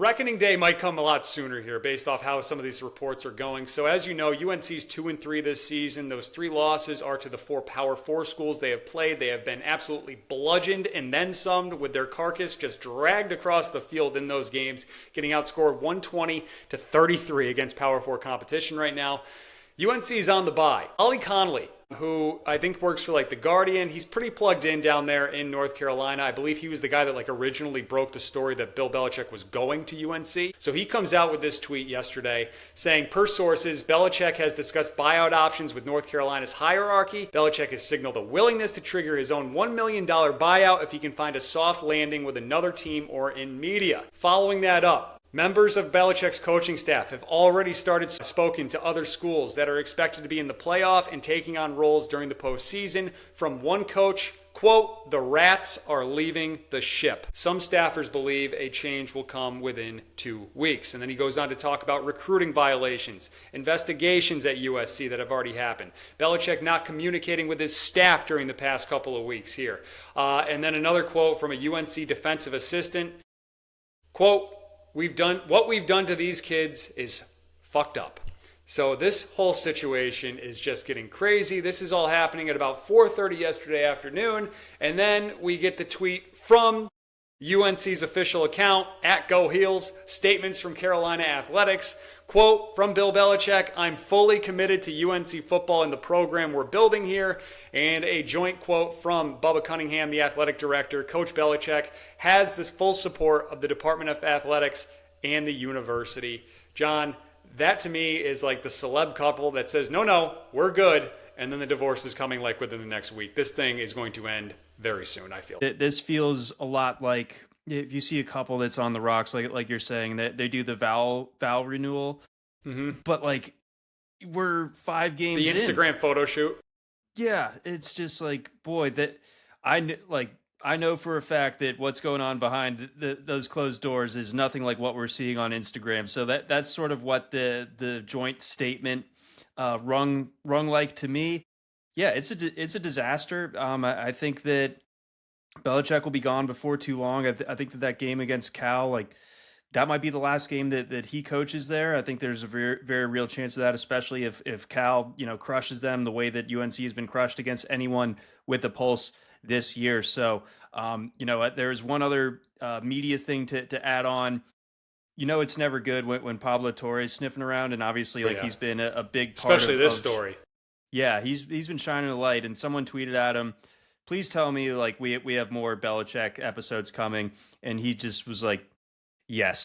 reckoning day might come a lot sooner here based off how some of these reports are going. So as you know, UNC's 2-3 this season. Those 3 losses are to the 4 Power 4 schools they have played. They have been absolutely bludgeoned and then some, with their carcass just dragged across the field in those games, getting outscored 120-33 against Power 4 competition right now. UNC is on the bye. Ollie Connolly, who I think works for The Guardian, he's pretty plugged in down there in North Carolina. I believe he was the guy that originally broke the story that Bill Belichick was going to UNC. So he comes out with this tweet yesterday saying, per sources, Belichick has discussed buyout options with North Carolina's hierarchy. Belichick has signaled a willingness to trigger his own $1 million buyout if he can find a soft landing with another team or in media. Following that up, members of Belichick's coaching staff have already started spoken to other schools that are expected to be in the playoff and taking on roles during the postseason. From one coach, quote, "The rats are leaving the ship." Some staffers believe a change will come within 2 weeks. And then he goes on to talk about recruiting violations, investigations at USC that have already happened, Belichick not communicating with his staff during the past couple of weeks here. And then another quote from a UNC defensive assistant, quote, what we've done to these kids is fucked up. So this whole situation is just getting crazy. This is all happening at about 4:30 yesterday afternoon. And then we get the tweet from UNC's official account, @GoHeels, statements from Carolina Athletics. Quote, from Bill Belichick, "I'm fully committed to UNC football and the program we're building here." And a joint quote from Bubba Cunningham, the athletic director. Coach Belichick has the full support of the Department of Athletics and the university. John, that to me is the celeb couple that says, no, we're good. And then the divorce is coming within the next week. This thing is going to end very soon, I feel. This feels a lot like if you see a couple that's on the rocks, like you're saying, that they do the vow renewal, but we're 5 games the Instagram photo shoot. Yeah, it's just boy, that I know for a fact that what's going on behind those closed doors is nothing like what we're seeing on Instagram. So that's sort of what the joint statement rung to me. Yeah, it's a disaster. I think that Belichick will be gone before too long. I think that game against Cal, that might be the last game that he coaches there. I think there's a very, very real chance of that, especially if Cal, crushes them the way that UNC has been crushed against anyone with a pulse this year. So, there's one other media thing to add on. It's never good when Pablo Torre's sniffing around, and obviously, he's been a big part especially this story. Yeah, he's been shining a light, and someone tweeted at him, "Please tell me we have more Belichick episodes coming," and he just was like, "Yes."